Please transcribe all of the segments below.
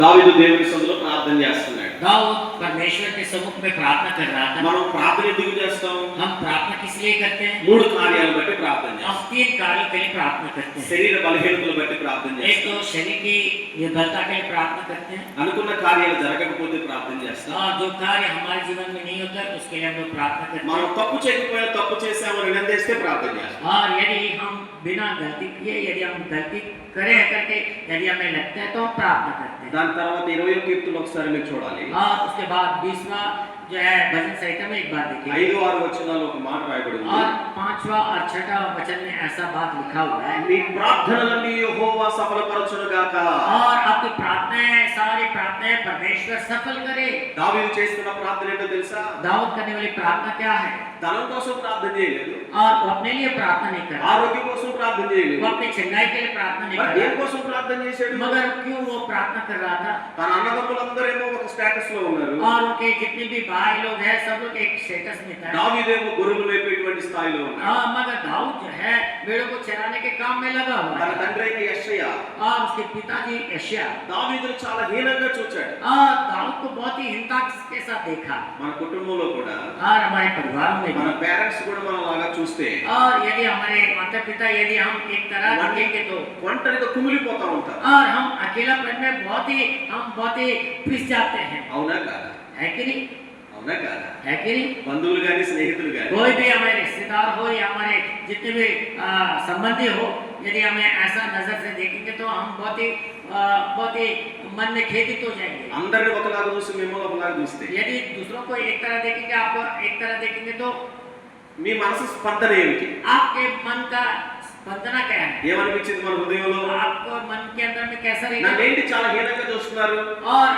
దావీదు దేవుని సన్నిధిలో ప్రార్థన చేస్తున్నాడు. दाऊद परमेश्वर के सम्मुख में प्रार्थना कर रहा था। మనం ప్రార్థన ఎందుకు చేస్తాం? हम प्रार्थना किस लिए करते हैं? మూడు కార్యాలను బట్టి ప్రార్థన हम చేస్తాం. 3 कार्यों के लिए प्रार्थना करते हैं। శరీర బలహీనతలు బట్టి ప్రార్థన एक చేస్తాం. तो शरीर की निर्बलता के लिए प्रार्थना करते हैं అనుకున్న కార్యాలు జరగకపోతే ప్రార్థన చేస్తాం. और जो कार्य हमारे जीवन में नहीं होता उसके लिए हम लोग प्रार्थना करते మనం हैं। తప్పు చేయకపోయినా తప్పు చేసామని నిందేస్తే ప్రార్థన చేస్తాం. और यदि हम बिना गलती किए यदि हम गलती करें करके यदि हमें लगता है तो हम प्रार्थना करते हैं। దాని తర్వాత 20వ కీర్తన ఒకసారి మీరు చూడాలి. और उसके बाद 20वां जो है भजन संहिता में एक बार देखिए 5-6 వచనాల్లో ఒక మాట రాయబడి ఉంది. और 5वां और 6वां वचन में ऐसा बात लिखा हुआ है। నీ ప్రార్థనలన్నీ యెహోవా సఫలపరచును గాక. और आपकी प्रार्थनाएं सारी प्रार्थनाएं परमेश्वर सफल करे। దావీదు చేస్తున్న ప్రార్థన ఏంటో తెలుసా? दाऊद करने वाली प्रार्थना क्या है? ధనం కోసం ప్రార్థన చేయలేదు, और वो अपने लिए प्रार्थना नहीं कर रहा, ఆరోగ్యం కోసం ప్రార్థన చేయలేదు. वो अपने चंगाई के लिए प्रार्थना नहीं మరి कर దేని रहा, కోసం ప్రార్థన చేశాడు? मगर क्यों वो प्रार्थना कर रहा था? తన అన్నదమ్ములందరేమో ఒక స్టేటస్ లో ఉన్నారు. और उनके जितने भी भाई लोग हैं सब लोग एक स्टेटस में था। దావీదేమో గొర్రెలు మేపేటువంటి స్థాయిలో ఉన్నాడు. हाँ, मगर दाऊद जो है भेड़ों को चराने के काम में लगा हुआ తన है। తండ్రి అయిన యెషయా और उसके पिताजी यशायाह దావీదును చాలా హీనంగా చూచాడు. और दाऊद को बहुत ही हिंसा के साथ देखा। మన కుటుంబంలో కూడా और हमारे परिवार में మన भी। పేరెంట్స్ కూడా మనం లాగా చూస్తే और यदि हमारे माता पिता यदि हम एक तरह देखेंगे तो ఒంటరిగా కుమిలిపోతా ఉంటారు. और हम अकेलापन में बहुत ही पिस जाते हैं। అవునా కాదా? है कि नहीं? అవునా కాదా? है कि नहीं? బంధువులు గాని స్నేహితులు గాని कोई भी हमारे रिश्तेदार हो या हमारे जितने भी संबंधी हो यदि हमें ऐसा नजर से देखेंगे तो हम बहुत ही मन में खेदित हो जाएंगे। అందరిని ఒకలాగా చూసి మిమ్మల్ని ఒకలాగా చూస్తే यदि दूसरों को एक तरह देखेंगे आपको एक तरह देखेंगे तो మీ మనసు స్పందన ఏమిటి? आपके मन का स्पंदना क्या है? ఏమనిపించింది మన హృదయంలో? आपको मन के अंदर में कैसा रहेगा? నన్నేంటి చాలా హీనంగా చూస్తున్నారు और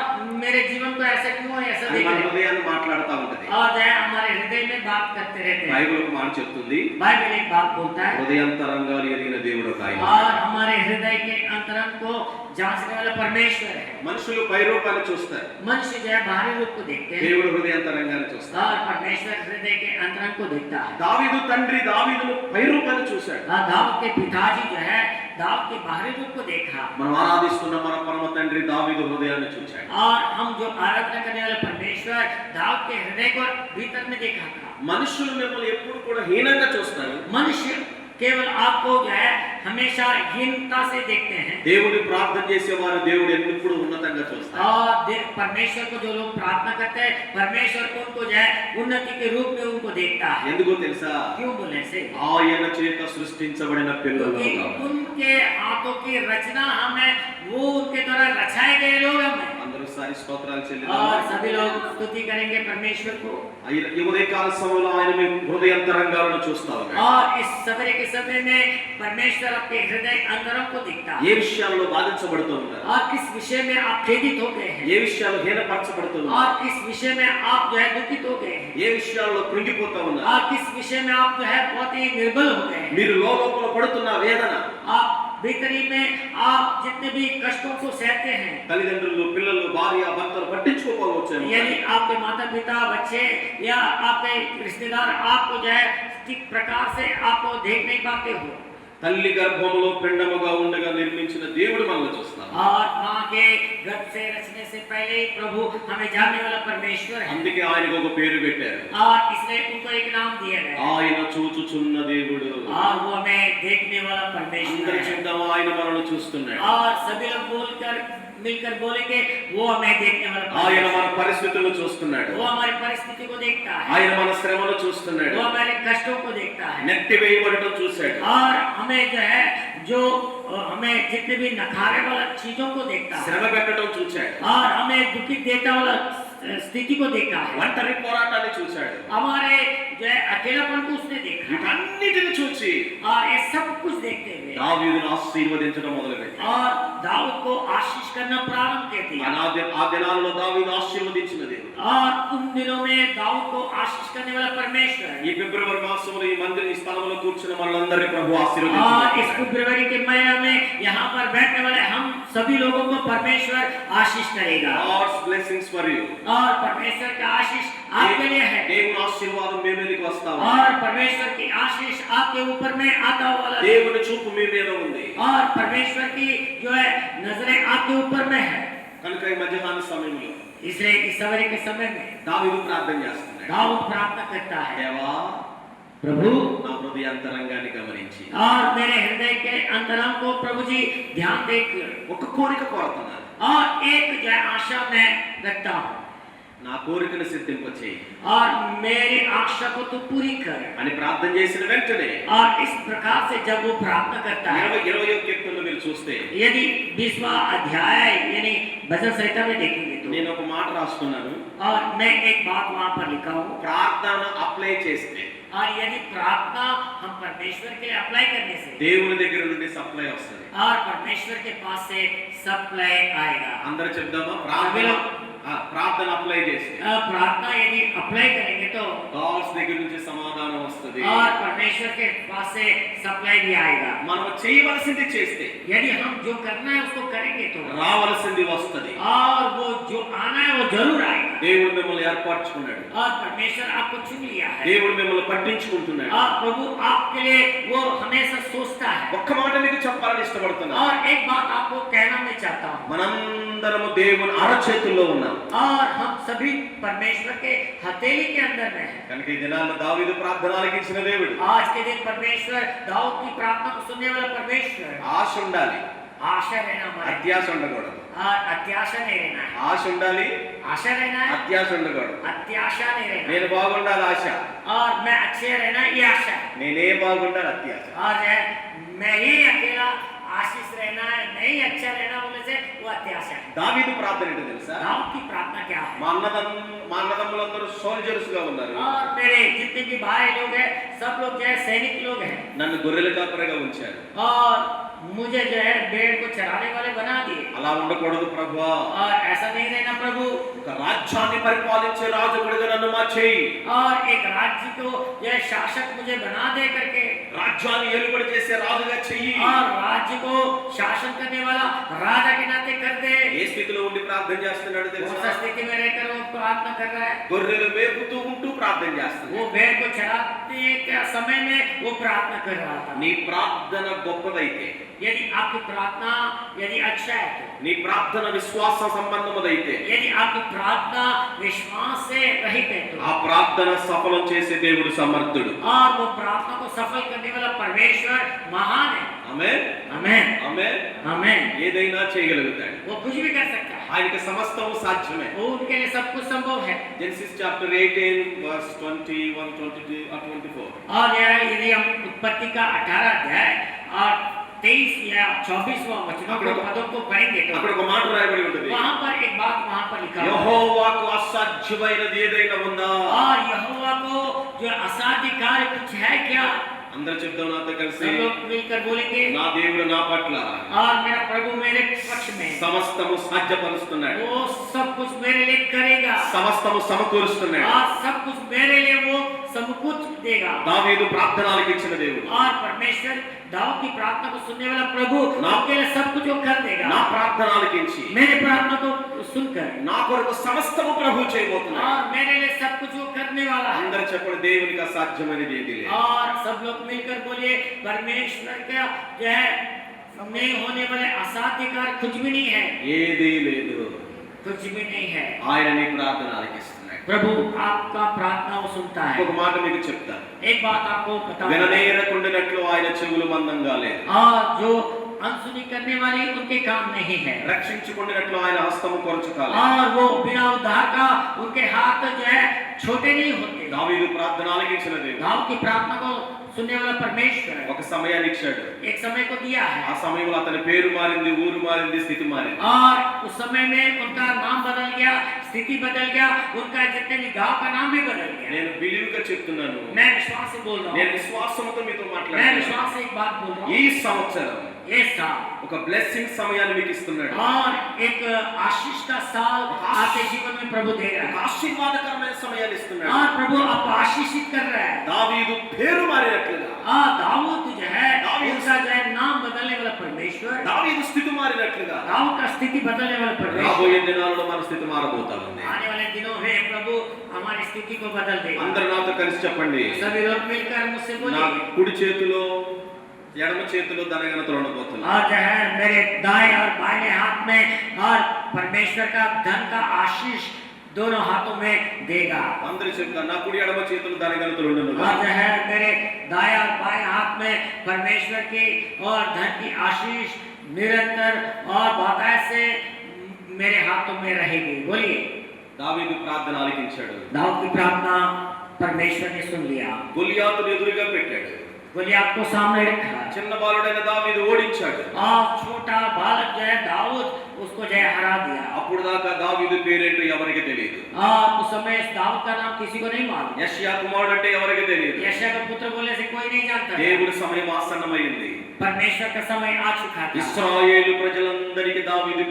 मेरे जीवन को ऐसा क्यों ऐसा అని देख మన रहे हैं? హృదయాన్ని మాట్లాడుతూ ఉంటది. और जो है हमारे हृदय में बात करते रहते हैं। బైబిల్ ఒక మాట చెప్తుంది, बाइबल एक बात बोलता है హృదయాంతరంగాలు ఎరిగిన దేవుడు ఒక ఆయన. और हमारे हृदय के अंतरंग को जांचने वाला परमेश्वर है। మనుషులు పై రూపాన్ని చూస్తారు, मनुष्य जो है बाहरी रूप को देखते हैं దేవుడు హృదయాంతరంగాన్ని చూస్తాడు. और परमेश्वर हृदय के अंतरंग को देखता है। దావీదు తండ్రి దావీదును పై రూపాన్ని చూశాడు. दाऊद के पिताजी जो है दाऊद के बाहरी रूप को देखा మనం ఆరాధిస్తున్న మన పరమ తండ్రి దావీదు హృదయాన్ని చూశాడు. और हम जो आराधना करने वाले परमेश्वर दाऊद के हृदय को भीतर में देखा था। మనుషులు మిమ్మల్ని ఎప్పుడు కూడా హీనంగా చూస్తారు, मनुष्य केवल आपको जो है हमेशा हीनता से देखते हैं దేవుని ప్రార్థన చేసేవారు దేవుడు ఎప్పుడు ఉన్నతంగా చూస్తారు. और परमेश्वर को जो लोग प्रार्थना करते हैं परमेश्वर उनको जो है उन्नति के रूप में उनको देखता है। ఎందుకో తెలుసా? क्यों बोले से? ఆయన చేత సృష్టించబడిన పిల్లలు क्योंकि उनके हाथों की रचना हमें वो उनके द्वारा रचाए गए लोग हमें। అందరూ సారి స్తోత్రాలు और చెల్లిద్దాం. सभी लोग स्तुति करेंगे परमेश्वर को। ఈ ఉదయకాల సమయంలో ఆయన మీ హృదయాంతరంగాలను చూస్తా ఉన్నాడు. और इस सवेरे के समय में परमेश्वर आपके हृदय अंतरों को देखता ఏ है విషయాల్లో బాధించబడుతూ ఉన్నారు, और किस विषय में आप खेदित हो गए हैं ఏ విషయాల్లో హీనపరచబడుతూ ఉన్నారు, और किस विषय में आप जो है दुखित हो गए हैं ఏ విషయాల్లో కృంగిపోతా ఉన్నారు, और किस विषय में आप जो है बहुत ही निर्बल हो गए हैं। మీరు లోపల పడుతున్న వేదన, आप भीतरी में आप जितने भी कष्टों को सहते हैं తల్లిదండ్రులు పిల్లలు భార్య భర్తలు పట్టించుకోకపోవచ్చు, यदि आपके माता पिता बच्चे या आपके रिश्तेदार आपको जो है ठीक प्रकार से आपको देख नहीं पाते हो తల్లి గర్భములో పిండముగా ఉండగా నిర్మించిన దేవుడు మనల్ని చూస్తాడు. और माँ के गर्भ से रचने से पहले ही प्रभु हमें जानने वाला परमेश्वर है అందుకే ఆయనకు ఒక పేరు పెట్టారు, और इसलिए उनको एक नाम दिया गया ఆయన చూచుచున్న దేవుడు. और वो हमें देखने वाला అందరి परमेश्वर है చూద్దాం, ఆయన మనల్ని చూస్తున్నాడు. और सभी लोग मिलकर बोलेंगे वो हमें देखने वाला ఆయన परमेश्वर మన పరిస్థితులను చూస్తున్నాడు, वो हमारी परिस्थिति को देखता है ఆయన మన శ్రమను చూస్తున్నాడు, वो हमारे कष्टों को देखता है నెట్టి వేయబడటం చూశాడు, और हमें जो है जो हमें जितने भी नखारे वाला चीजों को देखता है శ్రమ పెట్టడం చూశాడు, और हमें दुखी देता वाला स्थिति को देखा है ఒంటరి పోరాటాన్ని చూశాడు. हमारे जो है अकेलापन को उसने देखा వీటన్నిటిని చూసి और ये सब कुछ देखते हुए దావీదును ఆశీర్వదించడం మొదలుపెట్టాడు. और दाऊद को आशीष करना प्रारंभ कर दिया ఆ దినాల్లో దావీదు ఆశీర్వదించిన దేవుడు. और उन दिनों में दाऊद को आशीष करने वाला परमेश्वर ఈ ఫిబ్రవరి మాసంలో ఈ మందిర ఈ స్థలంలో కూర్చున్న మనందరినీ ప్రభు और इस ఆశీర్వదించాడు. फरवरी के महीने में यहाँ पर बैठने वाले हम सभी लोगों को परमेश्वर आशीष करेगा God's blessings for you. और परमेश्वर का आशीष आपके लिए है దేవుని ఆశీర్వాదం మీ మీదకి వస్తా ఉంది. और परमेश्वर की आशीष आपके ऊपर में आता वाला है దేవుని చూపు మీ మీద ఉంది. और परमेश्वर की जो है नजरें आपके ऊपर में है కనుక ఈ మధ్యాహ్న సమయంలో इसलिए इस सवेरे के समय में దావీదు ప్రార్థన చేస్తున్నాడు. दाऊद प्रार्थना करता है, దేవా प्रभु నా హృదయాంతరంగాన్ని గమనించి और मेरे हृदय के अंतरंग को प्रभु जी ध्यान देकर ఒక కోరిక కోరుతున్నాను. और एक जो है आशा मैं रखता हूँ నా కోరికను సిద్ధింపచేయి और मेरी आशा को तू पूरी कर। అని ప్రార్థన చేసిన వెంటనే और इस प्रकार से जब वो प्रार्थना करता है, 20 కీర్తనలు మీరు చూస్తే यदि 20वां अध्याय यानी भजन संहिता में देखेंगे तो, నేను ఒక మాట రాస్తున్నాను. और मैं एक बात वहां पर लिखा हूँ, ప్రార్థన అప్లై చేస్తే और यदि प्रार्थना हम परमेश्वर के लिए अप्लाई करने से దేవుని దగ్గర నుండి సప్లై వస్తుంది. और परमेश्वर के पास से सप्लाई आएगा। అందరూ చెప్దామా? ప్రార్థన అప్లై చేస్తే प्रार्थना यदि अप्लाई करेंगे तो గాడ్స్ దగ్గర నుంచి సమాధానం వస్తుంది. और परमेश्वर के पास से सप्लाई भी आएगा। మనం చేయవలసింది చేస్తే यदि हम जो करना है उसको करेंगे तो రావాల్సింది వస్తుంది. और वो जो आना है वो जरूर आएगा। దేవుడు మిమ్మల్ని ఏర్పరచుకున్నాడు. और परमेश्वर आपको चुन लिया है దేవుడు మిమ్మల్ని పట్టించుకుంటున్నాడు. और प्रभु आपके लिए वो हमेशा सोचता है। ఒక్క మాట మీకు చెప్పాలని ఇష్టపడుతున్నాను. और एक बात आपको कहना मैं चाहता हूँ, మనందరము దేవుని అరచేతుల్లో ఉన్నాం. और हम सभी परमेश्वर के हथेली के अंदर में हैं। కనుక ఈ దినాల్లో దావీదు ప్రార్థన ఆలకించిన దేవుడు. आज के दिन परमेश्वर दाऊद की प्रार्थना को सुनने वाला परमेश्वर, ఆశ ఉండాలి, आशा रहना हमारे, అత్యాశ ఉండకూడదు. और अत्याशा नहीं रहना है। ఆశ ఉండాలి, आशा रहना है, అత్యాశ ఉండకూడదు. अत्याशा नहीं रहना నేను है। బాగుండాలి ఆశ, और मैं अच्छे रहना ये आशा है। నేనే బాగుండాలి అత్యాశ. और है मैं ही अकेला आशीष रहना है, नहीं अच्छा रहना बोले से वो अत्याशा है। దావీదు ప్రార్థన ఏంటో తెలుసా? दाऊद की प्रार्थना क्या है? మా అన్నదమ్ములందరూ సోల్జర్స్ గా ఉన్నారు. और मेरे जितने भी भाई लोग हैं सब लोग जो है सैनिक लोग हैं, నన్ను గొర్రెల కాపరిగా ఉంచారు. और मुझे जो है भेड़ को चराने वाले बना दिए। అలా ఉండకూడదు ప్రభువా. और ऐसा नहीं रहना प्रभु, ఒక రాజ్యాన్ని పరిపాలించే రాజుగా నన్ను మార్చేయి. और एक राज्य को यह शासक मुझे बना दे करके, రాజ్యాన్ని ఏలుబడి చేసే రాజుగా చెయ్యి. और राज्य को शासन करने वाला राजा के नाते कर दे। ఏ స్థితిలో ఉండి ప్రార్థన చేస్తున్నాడు उस తెలుసా? स्थिति में रहकर वो प्रार्थना कर रहा है। గొర్రెలు మేపుతూ ఉంటూ ప్రార్థన చేస్తున్నాడు. वो भेड़ को चराते के समय में वो प्रार्थना कर रहा था। నీ ప్రార్థన గొప్పదైతే, यदि आपकी प्रार्थना यदि अच्छा है तो, నీ ప్రార్థన విశ్వాస సంబంధమదైతే, यदि आपकी प्रार्थना विश्वास से रहित है तो, ఆ ప్రార్థన సఫలం చేసే దేవుడు సమర్థుడు. और वो प्रार्थना को सफल करने वाला परमेश्वर महान है। ఆమేన్, आमेन, ఆమేన్. आमेन। ఏదైనా చేయగలుగుతాడు. वो कुछ भी कर सकता है, ఆయనకి సమస్తము సాధ్యమే. वो उनके लिए सब कुछ संभव है। జెనసిస్ చాప్టర్ 18 వర్స్ 21, 22 और 24. और यदि हम उत्पत्ति का 18 अध्याय और 23 या 24वां वचनों को पदों को पढ़ेंगे तो అక్కడ ఒక మాట రాయబడి ఉంటుంది. वहां पर एक बात वहां पर लिखा है, యెహోవాకు అసాధ్యమైనది ఏదైనా ఉందా? और यहोवा को जो असाध्य कार्य कुछ है क्या? అందరూ చెప్తాం నాతో కలిసి, सब लोग मिलकर बोलेंगे, నా దేవుడు నా పట్ల और मेरा प्रभु मेरे पक्ष में, సమస్తము సాధ్యపరుస్తున్నాడు, वो सब कुछ मेरे लिए करेगा, సమస్తము సమకూరుస్తున్నాడు. और सब कुछ मेरे लिए वो सब कुछ देगा। దావీదు ప్రార్థన ఆలకించిన దేవుడు. और परमेश्वर दाऊद की प्रार्थना को सुनने वाला प्रभु ना- आपके लिए सब कुछ वो कर देगा। నా ప్రార్థన ఆలకించి मेरे प्रार्थना को सुनकर నా కొరకు సమస్తము ప్రభు చేయబోతున్నాడు. और मेरे लिए सब कुछ वो करने वाला है। అందరూ చెప్పండి, దేవునికి అసాధ్యమైనది ఏది లేదు. और सब लोग मिलकर बोलिए, परमेश्वर का जो है नहीं होने वाले असाध्य कार्य कुछ भी नहीं है, ఏదీ లేదు. कुछ भी नहीं है। ఆయన నీ ప్రార్థన ఆలకిస్తున్నాడు. प्रभु आपका प्रार्थना वो सुनता है। ఒక మాట మీకు చెప్తాను, एक बात आपको बता, విననేరకుండినట్లు ఆయన చెవులు మందంగా లేదు, और जो अनसुनी करने वाले उनके काम नहीं है, రక్షించుకుండినట్లు ఆయన హస్తము కొరచుకాలి. और वो बिना उद्धार का उनके हाथ जो है छोटे नहीं होते। దావీదు ప్రార్థన ఆలకించిన దేవుడు. दाऊद की प्रार्थना को सुनने वाला परमेश्वर ఒక సమయాన్ని ఇచ్చాడు. एक समय को दिया ఆ है, సమయంలో అతని పేరు మారింది, ఊరు మారింది, స్థితి మారింది. और उस समय में उनका नाम बदल गया, स्थिति बदल गया, उनका जितने भी गांव का नाम भी बदल गया। నేను బిలీవ్గా చెప్తున్నాను, मैं विश्वास से बोल रहा నేను हूँ, విశ్వాసంతో మీతో मैं మాట్లాడుతున్నాను. विश्वास से एक बात बोल रहा ఈ हूँ, సంవత్సరం ये साल ఒక బ్లెస్సింగ్ సమయాన్ని మీకు ఇస్తున్నాడు. और एक आशीष का साल आपके जीवन में प्रभु दे ఒక रहा है, ఆశీర్వాదకరమైన సమయాన్ని ఇస్తున్నాడు. और प्रभु आपको आशीषित कर रहा है। దావీదు పేరు మారినట్లుగా, दाऊद जो है उसका जो है नाम बदलने वाला परमेश्वर, దావీదు స్థితి మారినట్లుగా दाऊद का स्थिति बदलने वाला परमेश्वर రాబోయే దినాలలో మన స్థితి మారబోతా ఉంది. आने वाले दिनों में प्रभु हमारी स्थिति को बदल देगा। అందరూ నాతో కలిసి చెప్పండి, सभी लोग मिलकर मुझसे నా बोलिए, కుడి చేతిలో ఎడమ చేతిలో ధనఘనతలు ఉండబోతున్నాయి. और जो है मेरे दाएं और बाएं हाथ में और परमेश्वर का धन का आशीष दोनों हाथों में देगा। అందరి చెప్తా నా కుడి ఎడమ చేతులు దాని ఘనతలు ఉండును आज है मेरे दाया और बाएं हाथ में परमेश्वर की और धन की आशीष निरंतर और बातायत से मेरे हाथों में रहेगी। बोलिए। దావీదు ప్రార్థన ఆలకించాడు, दाऊद की प्रार्थना परमेश्वर ने सुन लिया, గొలియాతును ఎదురుగా పెట్టాడు, गोलियत को सामने रखा, చిన్న బాలుడైన దావీదు ఓడించాడు। और छोटा बालक जो है दाऊद उसको जो है हरा दिया। అప్పుడు దాకా దావీదు పేరేంటో ఎవరికి తెలియదు, उस समय इस दाऊद का नाम किसी को नहीं मालूम, యెషయా కుమారుడు అంటే ఎవరికి తెలియదు। यशायाह का पुत्र बोलने से कोई नहीं जानता। దేవుడి సమయం ఆసన్నమైంది, परमेश्वर का समय आ चुका था। ఇశ్రాయేలు ప్రజలందరికీ దావీదు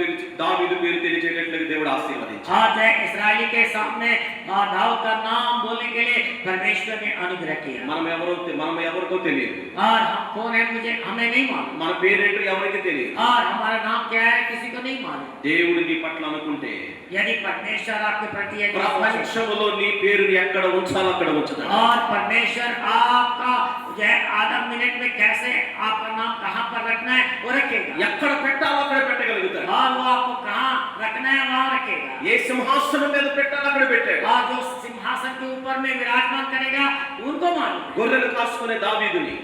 పేరు తెలిసేటట్లుగా దేవుడు ఆశీర్వదించాడు। आज है इस्राएली के सामने दाऊद का नाम बोलने के लिए परमेश्वर ने अनुग्रह किया। మనం ఎవరికో తెలియదు, और हम कौन है हमें नहीं मालूम, మన పేరేంటో ఎవరికి తెలియదు। और हमारा नाम क्या है किसी को नहीं मालूम। దేవుడు నీ పట్ల అనుకుంటే यदि परमेश्वर आपके प्रति यदि ప్రపంచంలో నీ పేరుని ఎక్కడ ఉంచాలో అక్కడ ఉంచుతాడు। और परमेश्वर आपका जो है आधा मिनट में कैसे आपका नाम कहाँ पर रखना है वो रखेगा, ఎక్కడ పెట్టాలో అక్కడ పెట్టగలుగుతాడు। और वो आपको कहाँ रखना है वहाँ रखेगा। ఏ సింహాసనం మీద పెట్టాలో అక్కడ పెట్టాడు। और जो सिंहासन के ऊपर में विराजमान करेगा उनको मालूम। గొర్రెలు కాసుకునే దావీదుని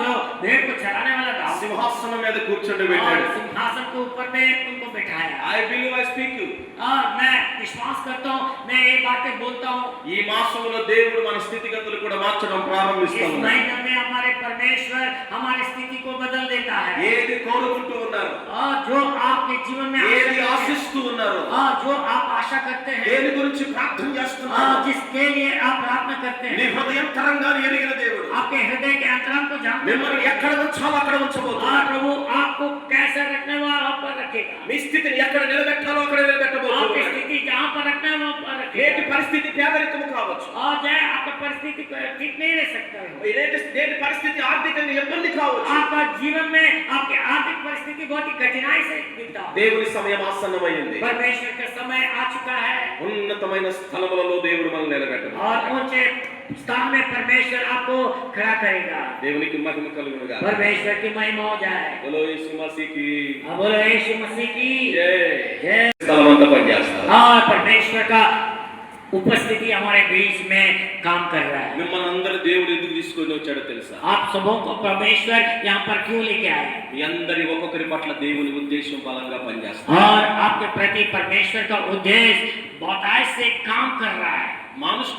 जो भेड़ को चराने वाला दाऊद సింహాసనం మీద కూర్చొని और పెట్టాడు। सिंहासन के ऊपर में उनको बिठाया। I believe I speak you. और मैं विश्वास करता हूँ, मैं ये बातें बोलता हूँ। ఈ మాసంలో దేవుడు మన స్థితిగతులు కూడా మార్చడం इस ప్రారంభిస్తాడు। महीने में हमारे परमेश्वर हमारी स्थिति को बदल देता है। ఏది కోరుకుంటూ ఉన్నారు, और जो आपके जीवन में ఏది ఆశిస్తూ ఉన్నారు, जो आप आशा करते हैं, దేని గురించి ప్రార్థన చేస్తున్నారు, जिसके लिए आप प्रार्थना करते నీ हैं, హృదయం తరంగాన్ని ఎరిగిన దేవుడు आपके हृदय के अंतराल को जानते మిమ్మల్ని हैं। ఎక్కడ ఉంచాలో అక్కడ ఉంచబోతున్నాడు। प्रभु आपको कैसे रखने वहाँ पर रखेगा, మీ స్థితిని ఎక్కడ నిలబెట్టాలో అక్కడ आपकी నిలబెట్టబోతున్నాడు। स्थिति जहाँ पर रखना है वहाँ पर నేటి रखेगा। పరిస్థితి పేదరికము కావచ్చు, और चाहे आपका परिस्थिति ठीक नहीं रह सकता है, నేటి పరిస్థితి ఆర్థికంగా ఇబ్బంది కావచ్చు, आपका जीवन में आपकी आर्थिक परिस्थिति बहुत ही कठिनाई से बीता हो। దేవుని సమయం ఆసన్నమైంది। परमेश्वर का समय आ चुका है, ఉన్నతమైన స్థలములలో దేవుడు మనల్ని నిలబెట్టడు। और ऊंचे स्थान में परमेश्वर आपको खड़ा करेगा। దేవునికి మహిమ కలుగును గాక। परमेश्वर की महिमा हो जाए। बोलो यीशु मसीह की बोलो यीशु मसीह की जय। जय। స్థలమంతా పనిచేస్తారు। और परमेश्वर का उपस्थिति हमारे बीच में काम कर रहा है। మిమ్మల్ని అందరూ దేవుడు ఎందుకు తీసుకొని వచ్చాడో తెలుసా? आप सबों को परमेश्वर यहाँ पर क्यों लेके आए? మీ అందరి ఒక్కొక్కరి పట్ల దేవుని ఉద్దేశం బలంగా పనిచేస్తుంది। और आपके प्रति परमेश्वर का उद्देश्य बहुतायत से काम कर रहा है।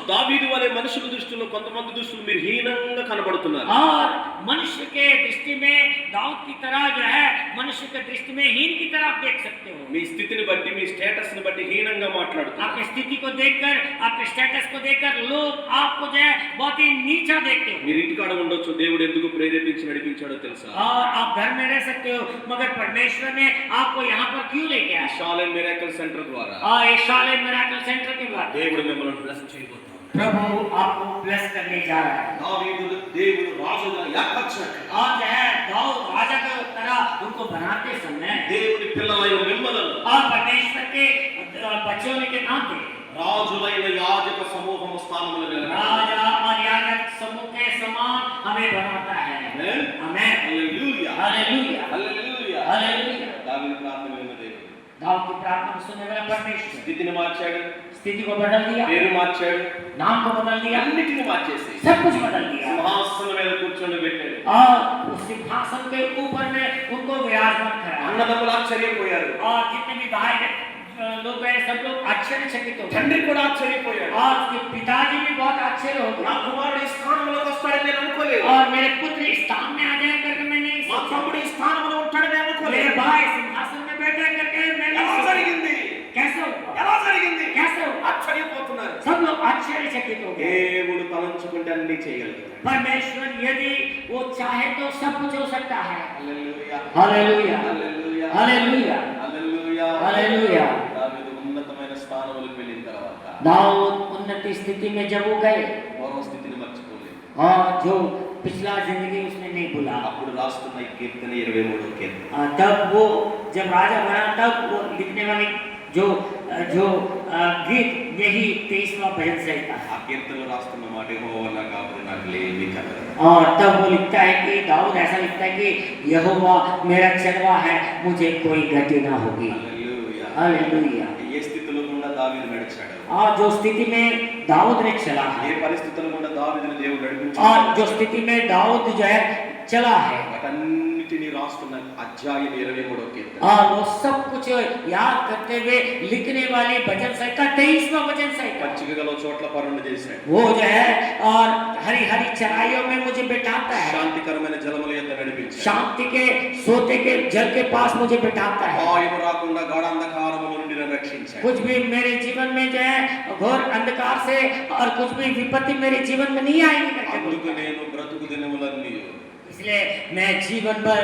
దావీదు వలె మనుషుల దృష్టిలో కొంతమంది దృష్టిలో మీరు హీనంగా కనబడుతున్నారు। और मनुष्य के दृष्टि में दाऊद की तरह जो है मनुष्य के दृष्टि में हीन की तरह आप देख सकते हो। మీ స్థితిని బట్టి మీ స్టేటస్ ని బట్టి హీనంగా మాట్లాడుతున్నారు। आपकी स्थिति को देखकर आपके स्टेटस को देखकर लोग आपको जो है बहुत ही नीचा देखते हो। మీరు इंटिकाड़ ఉండొచ్చు, దేవుడు ఎందుకు ప్రేరేపించి నడిపించాడో తెలుసా? और आप घर में रह सकते हो, मगर परमेश्वर ने आपको यहाँ पर क्यों लेके आया? షాలేం మిరాకిల్ సెంటర్ ద్వారా और ये शालेम मिराकल सेंटर के द्वारा దేవుడు మిమ్మల్ని బ్లెస్ చేయబోతున్నాడు। प्रभु आपको ब्लेस करने जा रहा है। దావీదు దేవుడు రాజుగా ఏర్పరిచాడు। और जो है दाऊद राजा की तरह उनको बनाते समय దేవుని పిల్లలైన మిమ్మల్ని और परमेश्वर के बच्चों के नाते రాజులైన యాజక సమూహము స్థానములో నిలబెట్టాడు। राजा और याजक समूह के समान हमें बनाता है। Amen. Amen. Hallelujah hallelujah hallelujah. Hallelujah. దావీదు ప్రార్థన విన్న దేవుడు दाऊद की प्रार्थना सुनने वाला परमेश्वर స్థితిని మార్చాడు, स्थिति को बदल दिया, పేరు మార్చాడు, नाम को बदल दिया, అన్నిటిని మార్చేసి सब कुछ बदल दिया। సింహాసనం మీద కూర్చొని పెట్టాడు। और उस सिंहासन के ऊपर में उनको विराजमान कराया। అన్నదమ్ములు ఆశ్చర్యపోయారు, और जितने भी भाई लोग हैं सब लोग आश्चर्यचकित हो गए। తండ్రి కూడా ఆశ్చర్యపోయాడు। और उसके पिताजी भी बहुत आश्चर्य हो నా गए। కుమారుడు ఈ స్థానంలోకి వస్తాడని నేను అనుకోలేదు, और मेरे पुत्र इस स्थान में आ जाए करके मैं नहीं మా सोचा। తమ్ముడు ఈ స్థానంలో ఉంటాడని मेरे అనుకోలేదు। भाई सिंहासन में बैठे करके मैं नहीं ఎలా सोचा। జరిగింది? कैसे हुआ? ఎలా జరిగింది? कैसे हुआ? ఆశ్చర్యపోతున్నారు। सब लोग आश्चर्यचकित हो गए। దేవుడు తలంచుకుంటే అన్ని చేయగలుగుతాడు। परमेश्वर यदि वो चाहे तो सब कुछ हो सकता है। హల్లెలూయా hallelujah hallelujah hallelujah hallelujah hallelujah. దావీదు ఉన్నతమైన స్థానములకు వెళ్ళిన తర్వాత दाऊद उन्नति स्थिति में जब वो गए పూర్వ స్థితిని మర్చిపోలేదు। और जो पिछला जिंदगी उसने नहीं भूला, అప్పుడు రాస్తున్న ఈ కీర్తన 23వ కీర్తన। तब वो जब राजा बना तब वो लिखने वाली जो जो गीत यही 23वां भजन संहिता है। ఆ కీర్తనలో రాస్తున్న మాట యెహోవా నా కాపురి నాకు లేమి కలగదు। और तब वो लिखता है कि दाऊद ऐसा लिखता है कि यहोवा मेरा चरवा है, मुझे कोई गति ना होगी। Hallelujah hallelujah. ఏ స్థితిలో గుండా దావీదు నడిచాడు, और जो स्थिति में दाऊद ने चला है ఏ పరిస్థితుల గుండా దావీదుని దేవుడు और నడిపించాడు, जो स्थिति में दाऊद जो है चला है వాటన్నిటిని రాస్తున్న అధ్యాయం 23వ కీర్తన. और वो सब कुछ याद करते हुए लिखने वाली भजन संहिता 23वां भजन संहिता పచ్చిక గల చోట్ల పరుండు చేశాడు, वो जो है और हरी हरी चराइयों में मुझे बिठाता है, శాంతికరమైన జలముల యొద్ద నడిపించాడు, शांति के सोते के जल के पास मुझे बिठाता है, అపాయము రాకుండా గాఢాంధకారముల నుండి నన్ను రక్షించాడు. कुछ भी मेरे जीवन में जो है घोर अंधकार से और कुछ भी विपत्ति मेरे जीवन में नहीं आएगी करके అందుకు बोलता है। నేను బ్రతుకు దినములన్నీ इसलिए मैं जीवन भर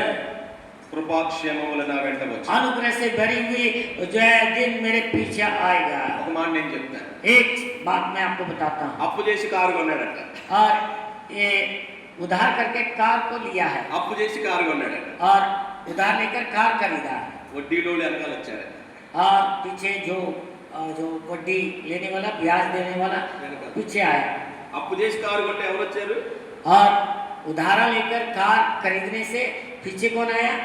కృపాక్షేమముల నా వెంట వచ్చి अनुग्रह से भरी हुई जो है दिन मेरे पीछे आएगा। ఒక మాట నేను చెప్తాను. एक बात मैं आपको बताता हूँ, అప్పు చేసి కారు కొన్నాడట, और ये उधार करके कार को लिया है అప్పు చేసి కారు కొన్నాడట, और उधार लेकर कार खरीदा है వడ్డీలోళ్ళు వెనకాల వచ్చారట, और पीछे जो वड्डी लेने वाला ब्याज देने वाला पीछे आया, అప్పు చేసి కారు కొంటే ఎవరు వచ్చారు? और उधारा लेकर कार खरीदने से पीछे कौन आया?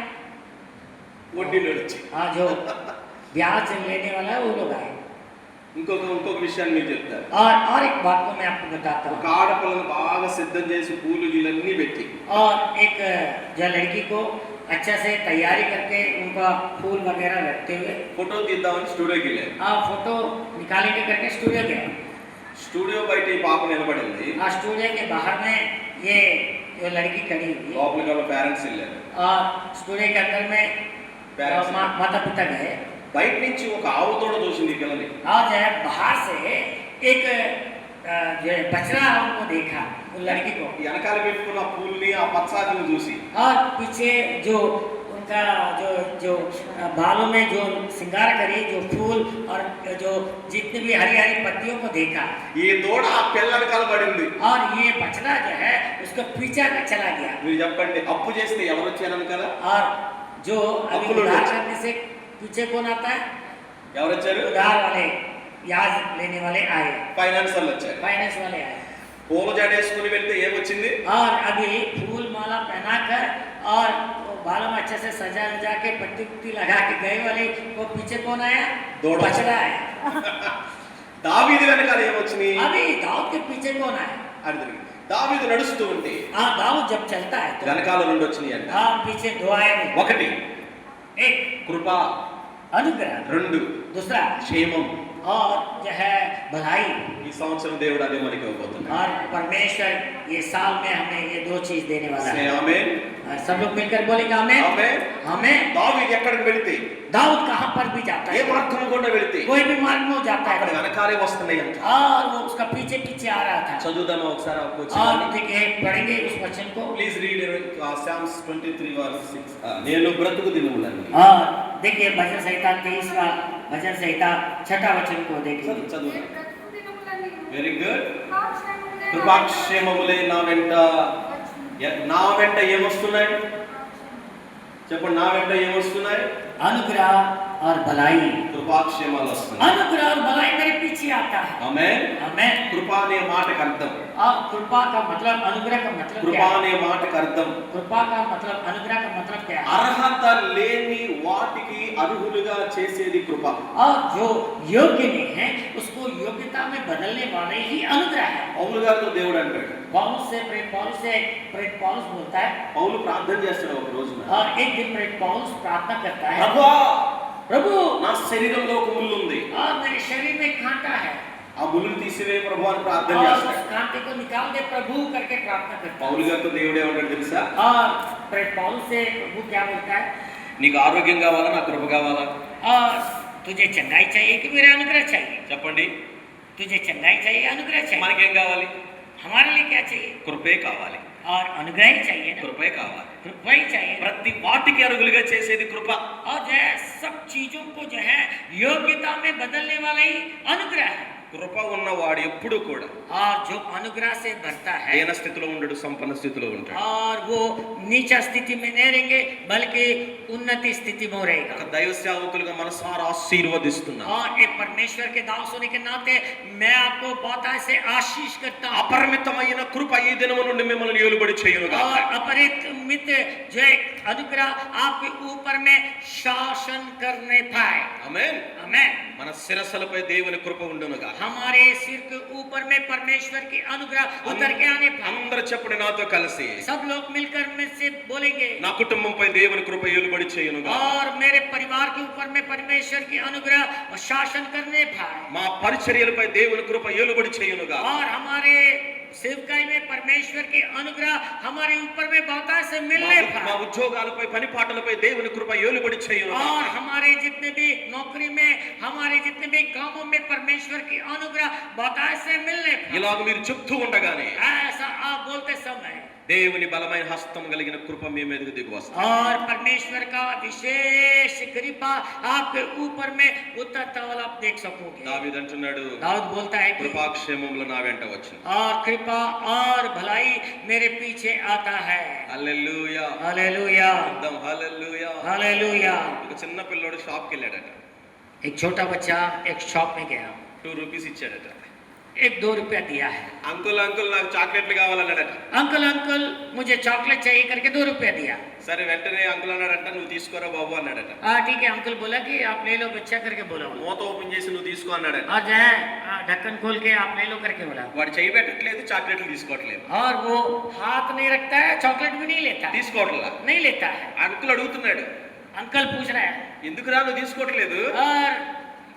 వడ్డీలోళ్ళు వచ్చి. हाँ, जो ब्याज लेने वाला है वो लोग आए। ఇంకొక విషయాన్ని మీకు చెప్తారు. और एक बात को मैं आपको बताता ఒక हूँ, ఆడపిల్లను బాగా సిద్ధం చేసి పూలు గీలన్నీ పెట్టి और एक जो लड़की को अच्छा से तैयारी करके उनका फूल वगैरह रखते हुए ఫోటో తీద్దామని స్టూడియోకి వెళ్ళారు. फोटो निकालेंगे करके स्टूडियो गए। స్టూడియో బయట ఈ పాప నిలబడింది, स्टूडियो के बाहर में ये जो लड़की खड़ी हुई లోపలికి వాళ్ళ పేరెంట్స్ వెళ్ళారు. और स्टूडियो के अंदर में Parents. माता पिता गए, బయట నుంచి ఒక ఆవు తోడ దోసింది ఈ పిల్లని. और जो है बाहर से एक जो है बछड़ा उनको देखा, उन लड़की को, వెనకాల పెట్టుకున్న ఆ పూల్ని ఆ పచ్చాకుని చూసి और पीछे जो उनका जो जो बालों में जो श्रृंगार करी जो फूल और जो जितने भी हरी हरी पत्तियों को देखा, ఈ దూడ ఆ పిల్ల వెనకాల పడింది. और ये बछड़ा जो है उसका पीछा चला गया। మీరు చెప్పండి, అప్పు చేస్తే ఎవరు వచ్చారు వెనకాల? और जो अभी अपुल उधार लोग। करने से पीछे कौन आता है? ఎవరు వచ్చారు? उधार वाले, ब्याज लेने वाले आए, ఫైనాన్స్ వాళ్ళు వచ్చారు. फाइनेंस वाले आए। పూల జడేసుకుని వెళ్తే ఏమొచ్చింది? और अभी फूल माला पहनाकर और वो बालों में अच्छे से सजा सजा के पट्टी पुट्टी लगा के गए वाले को पीछे कौन आया? दौड़। बछड़ा आया। దావీదు వెనకాల ఏమొచ్చినాయి? अभी दाऊद के पीछे कौन आया? అని తిరిగి. దావీదు నడుస్తూ ఉంటే हाँ, दाऊद जब चलता है तो వెనకాల రెండు వచ్చినాయి అంట. हाँ, पीछे दो आए। ఒకటి एक కృప, अनुग्रह, రెండు दूसरा క్షేమం. और जो है भलाई। ఈ సంవత్సరం దేవుడు అదే మనకి ఇవ్వబోతున్నాడు. और परमेश्वर ये साल में हमें ये दो चीज देने वाला है। ఆమేన్, और सब लोग मिलकर बोलेंगे आमेन। ఆమేన్. हमें దావీదు ఎక్కడికి వెళితే, दाऊद कहाँ पर भी जाता ఏ है, మార్గం గుండా వెళితే कोई भी मार्ग में वो जाता అక్కడ है, వెనకాలే వస్తున్నాయి అంట. और वो उसका पीछे पीछे आ रहा था। చదువుదామా ఒకసారి ఆ और వచనాన్ని? देखिए पढ़ेंगे उस वचन को। Please read Psalms 23:6. నేను బ్రతుకు దినములన్నీ. और देखिए भजन संहिता 23वां भजन संहिता 6वां वचन को देखिए। చదువు. Very good. కృపాక్షేమములే నా వెంట ఏమొస్తున్నాయి? చెప్పండి, నా వెంట ఏమొస్తున్నాయి? अनुग्रह और भलाई, కృపాక్షేమాలు వస్తున్నాయి. अनुग्रह और भलाई मेरे पीछे आता है। ఆమేన్. आमेन। కృప అనే మాటకు అర్థం, और कृपा का मतलब, अनुग्रह का मतलब కృప क्या है? అనే మాటకు అర్థం कृपा का मतलब, अनुग्रह का मतलब क्या है? అర్హత లేని వాటికి అర్హులుగా చేసేది కృప. और जो योग्य नहीं है उसको योग्यता में बदलने वाले ही अनुग्रह है। పౌలు గారితో దేవుడు అంటాడు, पौलुस से प्रेरित पौलुस बोलता है, పౌలు ప్రార్థన చేస్తాడు ఒక రోజున, और एक दिन प्रेरित पौलुस प्रार्थना करता है, ప్రభువా, प्रभु నా శరీరంలో ఒక ముళ్ళు ఉంది, और मेरे शरीर में कांटा है, ఆ ముళ్ళుని తీసివే ప్రభు అని ప్రార్థన और చేస్తాడు. उस कांटे को निकाल दे प्रभु करके प्रार्थना करता పౌలు है। గారితో దేవుడు ఏమంటాడు తెలుసా? और प्रेरित पौलुस से प्रभु क्या बोलता है? నీకు ఆరోగ్యం కావాలా, నా కృప కావాలా? और तुझे चंगाई चाहिए कि मेरा अनुग्रह चाहिए? చెప్పండి, तुझे चंगाई चाहिए, अनुग्रह चाहिए? మనకేం కావాలి? हमारे लिए क्या चाहिए? కృపే కావాలి, और अनुग्रह ही चाहिए ना, కృపే కావాలి. कृपा ही चाहिए। ప్రతి వాటికి అర్హులుగా చేసేది కృప. और जो है सब चीजों को जो है योग्यता में बदलने वाला ही अनुग्रह है। కృప ఉన్నవాడు ఎప్పుడు కూడా और जो अनुग्रह से भरता है దీన స్థితిలో ఉండడు, సంపన్న స్థితిలో ఉంటాడు. और वो नीचा स्थिति में नहीं रहेंगे बल्कि उन्नति स्थिति में रहेगा। ఒక దైవ సేవకులుగా మనసారా ఆశీర్వదిస్తున్నాను. और एक परमेश्वर के दास होने के नाते मैं आपको बहुत ऐसे आशीष करता हूँ। అపరిమితమైన కృప ఈ దినము నుండి మిమ్మల్ని ఏలుబడి చేయునుగాక. और अपरिमित जो एक अनुग्रह आपके ऊपर में शासन करने पाए। ఆమేన్. आमेन। మన శిరస్సులపై దేవుని కృప ఉండునుగాక. हमारे सिर के ऊपर में परमेश्वर की अनुग्रह उतर के आने पाए। అందరూ చెప్పండి నాతో కలిసి, सब लोग मिलकर में से बोलेंगे, నా కుటుంబంపై దేవుని కృప ఏలుబడి చేయునుగాక. और मेरे परिवार के ऊपर में परमेश्वर की अनुग्रह और शासन करने पाए। మా పరిచర్యలపై దేవుని కృప ఏలుబడి చేయునుగాక. और हमारे सेवकाई में परमेश्वर की अनुग्रह हमारे ऊपर में बहुत से मिलने మా पाए। ఉద్యోగాలపై పని పాటలపై దేవుని కృప ఏలుబడి చేయునుగాక. और हमारे जितने भी नौकरी में, हमारे जितने भी कामों में परमेश्वर की अनुग्रह बहुत से मिलने पाए। ఇలాగ మీరు చెప్తూ ఉండగానే ऐसा आप बोलते समय దేవుని బలమైన హస్తం కలిగిన కృప మీ మీదకు దిగి వస్తుంది. और परमेश्वर का विशेष कृपा आपके ऊपर में उतरता वाला आप देख सकोगे। దావీదు అంటున్నాడు, दाऊद बोलता है कि కృపాక్షేమములు నా వెంట వచ్చిన. और कृपा और भलाई मेरे पीछे आता है। హల్లెలూయా. हालेलुया, అర్థం హల్లెలూయా. हालेलुया। ఒక చిన్న పిల్లోడు షాప్కి వెళ్ళాడట. एक छोटा बच्चा एक शॉप में गया, 2 రూపీస్ ఇచ్చాడట. एक 2 रुपया दिया है। అంకుల్ అంకుల్ నాకు చాక్లెట్లు కావాలన్నాడట. अंकल अंकल मुझे चॉकलेट चाहिए करके 2 रुपया दिया। సరే వెంటనే అంకుల్ అన్నాడట, నువ్వు తీసుకోరా బాబు అన్నాడట. हाँ ठीक है, अंकल बोला कि आप ले लो बच्चा करके बोला। మూత ఓపెన్ చేసి నువ్వు తీసుకో అన్నాడట. और जो है ढक्कन खोल के आप ले लो करके बोला। వాడు చేయి పెట్టట్లేదు, చాక్లెట్లు తీసుకోవట్లేదు. और वो हाथ नहीं रखता है, चॉकलेट भी नहीं लेता है, తీసుకోవట్లా. नहीं लेता है। అంకుల్ అడుగుతున్నాడు, अंकल पूछ रहा है, ఎందుకురా నువ్వు తీసుకోవట్లేదు? और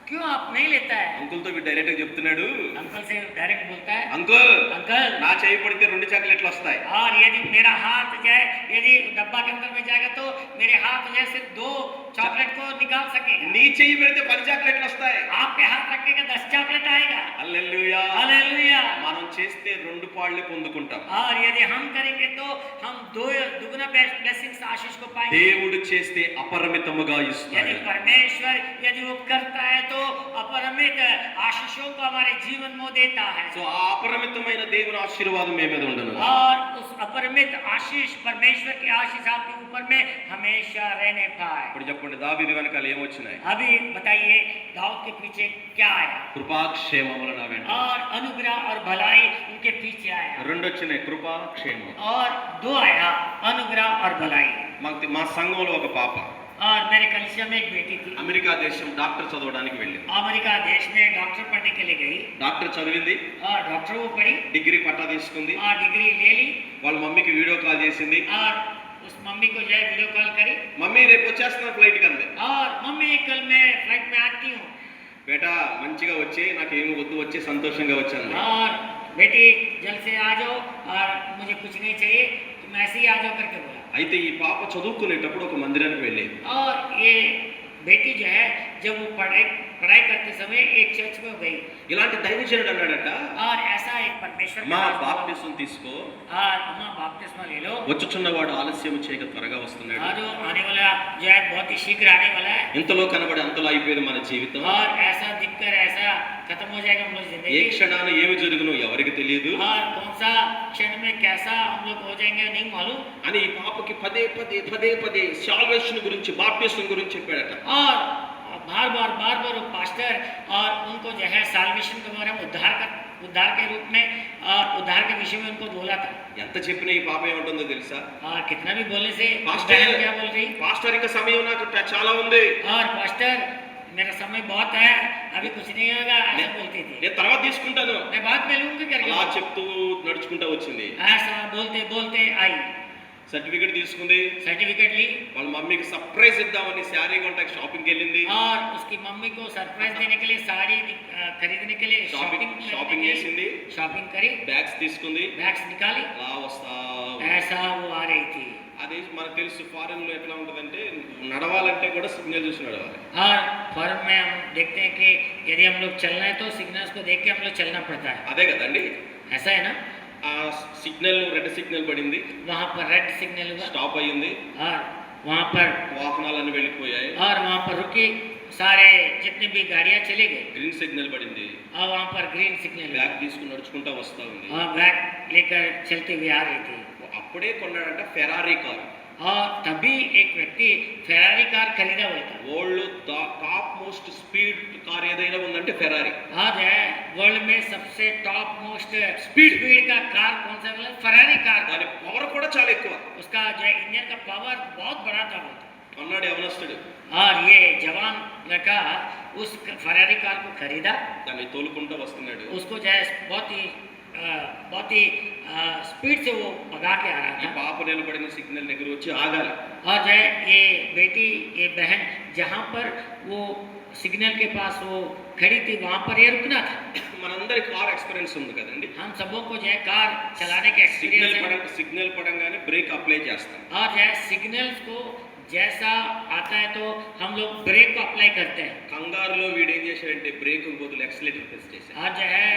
क्यों आप नहीं लेता है? అంకుల్తో వీడు డైరెక్ట్ గా చెప్తున్నాడు, अंकल से डायरेक्ट बोलता है, అంకుల్ अंकल నా చేయి పడితే 2 చాక్లెట్లు వస్తాయి. और यदि मेरा हाथ जाए, यदि डब्बा के अंदर में जाएगा तो मेरे हाथ जैसे 2 चॉकलेट को निकाल सकेगा। నీ చెయ్యి పెడితే 10 చాక్లెట్లు వస్తాయి. आपके हाथ रखेगा 10 चॉकलेट आएगा। హల్లెలూయా. हालेलुया। మనం చేస్తే 2 పాళ్ళే పొందుకుంటాం. और यदि हम करेंगे तो हम 2 दुगना ब्लेसिंग्स आशीष को पाएंगे। దేవుడు చేస్తే అపరిమితముగా यदि ఇస్తాడు. परमेश्वर यदि वो करता है तो अपरिमित आशीषों को हमारे जीवन में देता है। సో ఆ అపరిమితమైన దేవుని ఆశీర్వాదం మీ మీద ఉండును. और उस अपरिमित आशीष परमेश्वर की आशीष आपके ऊपर में हमेशा रहने पाए। ఇప్పుడు చెప్పండి, దావీదు వెనకాల ఏమొచ్చినాయి? अभी बताइए दाऊद के पीछे क्या आया? కృపాక్షేమములు నా వెంట. और अनुग्रह और भलाई उनके पीछे आया। 2 వచ్చినాయి, కృపాక్షేమం. और 2 आया, अनुग्रह और भलाई। మా సంఘంలో ఒక పాప और मेरे कलिसिया में एक बेटी थी, అమెరికా దేశం డాక్టర్ చదవడానికి వెళ్ళింది. अमेरिका देश में डॉक्टर पढ़ने के लिए गई। డాక్టర్ చదివింది, और डॉक्टर वो पढ़ी డిగ్రీ పట్టా తీసుకుంది. और डिग्री ले ली। వాళ్ళ మమ్మీకి వీడియో కాల్ చేసింది. और उस मम्मी को जो है वीडियो कॉल करी। మమ్మీ రేపు వచ్చేస్తున్నా ఫ్లైట్ కి అంది. और मम्मी कल मैं फ्लाइट में आती हूँ। బేటా మంచిగా వచ్చి, నాకేమి వద్దు, వచ్చి సంతోషంగా వచ్చాను. और बेटी जल्द से आ जाओ और मुझे कुछ नहीं चाहिए, तुम ऐसे ही आ जाओ करके बोला। అయితే ఈ పాప చదువుకునేటప్పుడు ఒక మందిరానికి వెళ్ళేది. और ये बेटी जो है जब वो पढ़ाई करते समय एक चर्च में गई। ఇలాంటి దైవజనుడు అన్నాడట, और ऐसा एक परमेश्वर మా का दास हुआ। బాప్టిసం తీసుకో, और अम्मा बपतिस्मा ले लो। వచ్చుచున్నవాడు ఆలస్యం చేయక త్వరగా వస్తున్నాడు. और जो आने वाला जो है बहुत ही शीघ्र आने वाला है। ఇంతలో కనబడి అంతలో అయిపోయేది మన జీవితం. और ऐसा दिखकर ऐसा खत्म हो जाएगा हम लोग ఏ जिंदगी। క్షణాన ఏమి జరుగునో ఎవరికి తెలియదు और कौन सा क्षण में कैसा हम लोग हो जाएंगे नहीं मालूम। అని ఈ పాపకి పదే పదే సాల్వేషన్ గురించి, బాప్టిసం గురించి చెప్పాడట. और बार बार वो पास्टर और उनको जो है साल्वेशन के बारे में उद्धार के रूप में और उद्धार के विषय में उनको बोला था। ఎంత చెప్పినా ఈ పాప ఏమంటుందో తెలుసా? और कितना भी बोलने से पास्टर क्या बोल रही? పాస్టర్ ఇంకా సమయం నాకు చాలా ఉంది, और पास्टर मेरा समय बहुत है, अभी कुछ नहीं होगा, ऐसा बोलती थी। నేను తర్వాత తీసుకుంటాను. मैं बाद में लूंगी करके అలా చెప్తూ నడుచుకుంటా వచ్చింది. ऐसा बोलते बोलते आई, సర్టిఫికెట్ తీసుకుంది. सर्टिफिकेट ली। వాళ్ళ మమ్మీకి సర్ప్రైజ్ ఇద్దామని శారీ కొంటాకి షాపింగ్కి వెళ్ళింది. और उसकी मम्मी को सरप्राइज देने के लिए साड़ी खरीदने के लिए షాపింగ్ చేసింది. शॉपिंग करी, బ్యాగ్స్ తీసుకుంది. बैग्स निकाली। అలా వస్తా ऐसा वो आ रही थी। అది మనకు తెలుసు, ఫారెన్ లో ఎట్లా ఉంటుందంటే నడవాలంటే కూడా సిగ్నల్ చూసి నడవాలి. और फॉरेन में हम देखते हैं कि यदि हम लोग चलना है तो सिग्नल्स को देख के हम लोग चलना पड़ता है। అదే కదండి. ऐसा है ना? ఆ సిగ్నల్, రెడ్ సిగ్నల్ పడింది, वहाँ पर रेड सिग्नल हुआ స్టాప్ అయ్యింది, और वहाँ पर వాహనాలన్నీ వెళ్ళిపోయాయి. और वहाँ पर रुकी। सारे जितनी भी गाड़ियां चली गई గ్రీన్ సిగ్నల్ పడింది, और वहाँ पर ग्रीन सिग्नल బ్యాగ్ తీసుకుని నడుచుకుంటా వస్తా ఉంది. और बैग लेकर चलते हुए आ रही थी అప్పుడే కొన్నాడంట ఫెరారీ కారు. और तभी एक व्यक्ति फेरारी कार खरीदा हुआ था। World top most speed car ఏదైనా ఉందంటే ఫెరారీ. आज है वर्ल्ड में सबसे टॉप मोस्ट स्पीड का कार कौन सा है? Ferrari car. దాని పవర్ కూడా చాలా ఎక్కువ. उसका जो है इंजन का पावर बहुत बड़ा था वो। అన్నాడు యవనస్తుడు. और ये जवान लड़का उस फेरारी कार को खरीदा, దాన్ని తోలుకుంటూ వస్తున్నాడు. उसको जो है बहुत ही स्पीड से वो भगा के आ ఈ रहा था। పాప నిలబడిన సిగ్నల్ దగ్గర వచ్చి ఆగాలి. और जो है ये बेटी ये बहन जहाँ पर वो सिग्नल के पास वो खड़ी थी वहाँ पर ये रुकना था। మనందరి కార్ ఎక్స్పీరియన్స్ ఉంది కదండి. हम सबों को जो है कार चलाने के एक्सपीरियंस है। సిగ్నల్ పడంగానే బ్రేక్ అప్లై చేస్తాం. और जो है सिग्नल्स को जैसा आता है तो हम लोग ब्रेक को अप्लाई करते हैं। కంగారులో వీడు ఏం చేశాడంటే బ్రేక్ బదులు యాక్సిలరేటర్ ప్రెస్ చేశాడు. और जो है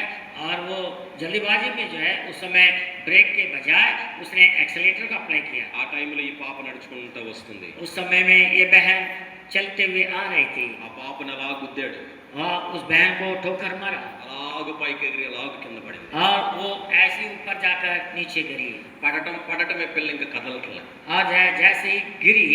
और वो जल्दीबाजी में जो है उस समय ब्रेक के बजाय उसने एक्सेलेरेटर को अप्लाई किया। ఆ టైంలో ఈ పాప నడుచుకుంటూ వస్తుంది. उस समय में ये बहन चलते हुए आ रही थी ఆ పాపను అలా గుద్దాడు. और उस बहन को ठोकर मारा అలాగ పైకి ఎగిరి అలాగ కింద పడింది. और वो ऐसे ही ऊपर जाकर नीचे गिरी। పడటమే పిల్ల ఇంకా కదలట్లేదు. और जो है जैसे ही गिरी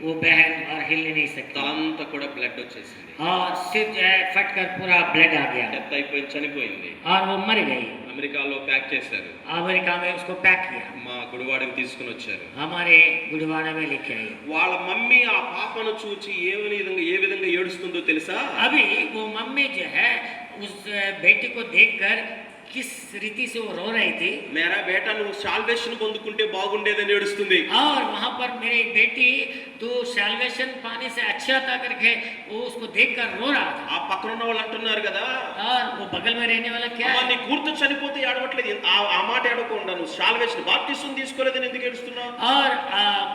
वो बहन और हिल नहीं सकती తలంతా కూడా బ్లడ్ వచ్చేసింది. और सिर जो है फटकर पूरा ब्लड आ गया డెత్ అయిపోయి చనిపోయింది. और वो मर गई। అమెరికాలో ప్యాక్ చేశారు. अमेरिका में उसको पैक किया, మా గుడివాడికి తీసుకుని వచ్చారు. हमारे गुड़वाड़ा में लेके आई। వాళ్ళ మమ్మీ ఆ పాపను చూచి ఏ విధంగా ఏడుస్తుందో తెలుసా? अभी वो मम्मी जो है उस बेटी को देखकर किस रीति से वो रो रही थी। మేరా బేటా నువ్వు సాల్వేషన్ పొందుకుంటే బాగుండేదని ఏడుస్తుంది. और वहाँ पर मेरी बेटी तो सैल्वेशन पाने से अच्छा था करके वो उसको देखकर रो रहा था। ఆ పక్కన ఉన్న వాళ్ళు అంటున్నారు కదా, और वो बगल में रहने वाला क्या అమ్మా है? నీ కూతురు చనిపోతే ఏడవట్లేదు. ఆ మాట ఏడవకుండా నువ్వు సాల్వేషన్ బాప్టిజం తీసుకోలేదని ఎందుకు ఏడుస్తున్నావు? और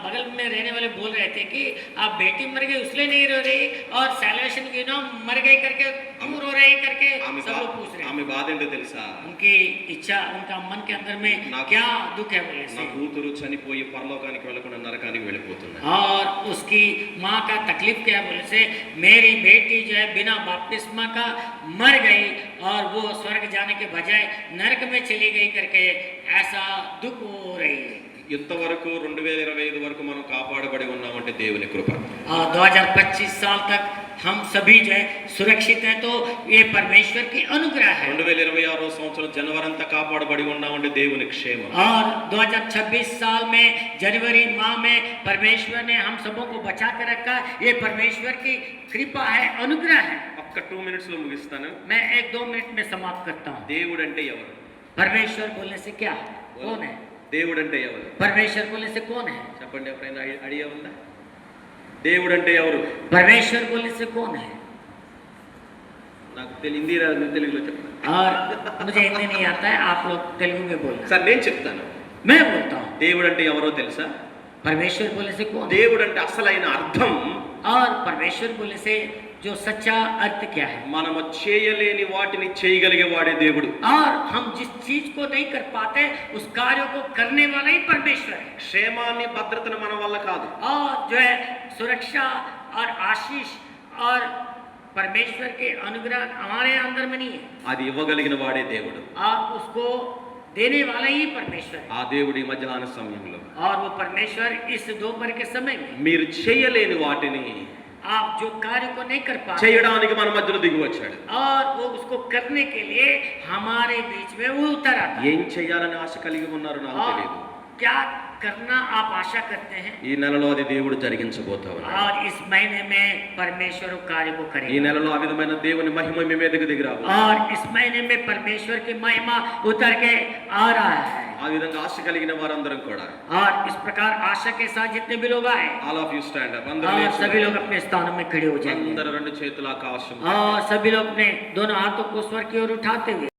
बगल में रहने वाले बोल रहे थे कि आप बेटी मर गई इसलिए नहीं रो रही और सैल्वेशन की ना मर गई करके क्यों रो रही करके सब लोग पूछ रहे हैं। ఆమె బాధ ఏంటో తెలుసా? उनकी इच्छा उनका मन के अंदर में क्या दुख है बोले నా से। కూతురు చనిపోయి పరలోకానికి వెళ్ళకుండా నరకానికి వెళ్ళిపోతున్నా. और उसकी माँ का तकलीफ क्या है बोले से, मेरी बेटी जो है बिना बपतिस्मा का मर गई और वो स्वर्ग जाने के बजाय नरक में चली गई करके ऐसा दुख हो रही है। ఇంతవరకు 2025 వరకు మనం కాపాడబడి ఉన్నామంటే దేవుని కృప. 2025 साल तक हम सभी जो है सुरक्षित हैं तो ये परमेश्वर की अनुग्रह है। 2026 సంవత్సరం జనవరి అంతా కాపాడబడి ఉన్నామంటే దేవుని క్షేమం. और 2026 साल में जनवरी माह में परमेश्वर ने हम सबों को बचा कर रखा, ये परमेश्वर की कृपा है, अनुग्रह है। ఒక్క 2 మినిట్స్ లో ముగిస్తాను. मैं 1-2 मिनट में समाप्त करता हूँ। దేవుడు అంటే ఎవరు? परमेश्वर बोलने से क्या है? कौन है? దేవుడు అంటే ఎవరు? परमेश्वर बोलने से कौन है? చెప్పండి, ఎప్పుడైనా అడిగే ఉందా? దేవుడు అంటే ఎవరు? परमेश्वर बोलने से कौन है? నాకు హిందీ రాదు, తెలుగులో చెప్పండి. और मुझे हिंदी नहीं आता है, आप लोग तेलुगु में बोलना। సార్ నేను చెప్తాను. मैं बोलता हूँ దేవుడు అంటే ఎవరో తెలుసా? परमेश्वर बोलने से कौन है? దేవుడు అంటే అసలైన అర్థం और परमेश्वर बोलने से जो सच्चा अर्थ क्या है? మనము చేయలేని వాటిని చేయగలిగే వాడే దేవుడు. और हम जिस चीज को नहीं कर पाते उस कार्य को करने वाला ही परमेश्वर है। క్షేమాన్ని భద్రతను మన వల్ల కాదు. और जो है सुरक्षा और आशीष और परमेश्वर के अनुग्रह हमारे अंदर में नहीं है, అది ఇవ్వగలిగిన వాడే దేవుడు. और उसको देने वाला ही परमेश्वर है। ఆ దేవుడి మధ్యాహ్న సమయంలో और वो परमेश्वर इस दोपहर के समय में మీరు చేయలేని వాటిని आप जो कार्य को नहीं कर पाते చేయడానికి మన మధ్యలో దిగి వచ్చాడు. और वो उसको करने के लिए हमारे बीच में वो उतर आता है। ఏం చేయాలని ఆశ కలిగి ఉన్నారు నాకు और తెలియదు. क्या करना आप आशा करते हैं? ఈ నెలలో అది దేవుడు జరిగించబోతా ఉన్నాడు. और इस महीने में परमेश्वर वो कार्य को ఈ करेगा। నెలలో ఆ విధమైన దేవుని మహిమ మీ మీదకి దిగి రాబోతుంది. और इस महीने में परमेश्वर की महिमा उतर के आ रहा है। ఆ విధంగా ఆశ కలిగిన వారందరం కూడా और इस प्रकार आशा के साथ जितने भी लोग आए all of you stand up. అందరూ और లేచి सभी लोग अपने स्थानों में खड़े हो जाएंगे అందరూ రెండు చేతుల ఆకాశం और सभी लोग अपने दोनों हाथों को स्वर की ओर उठाते हुए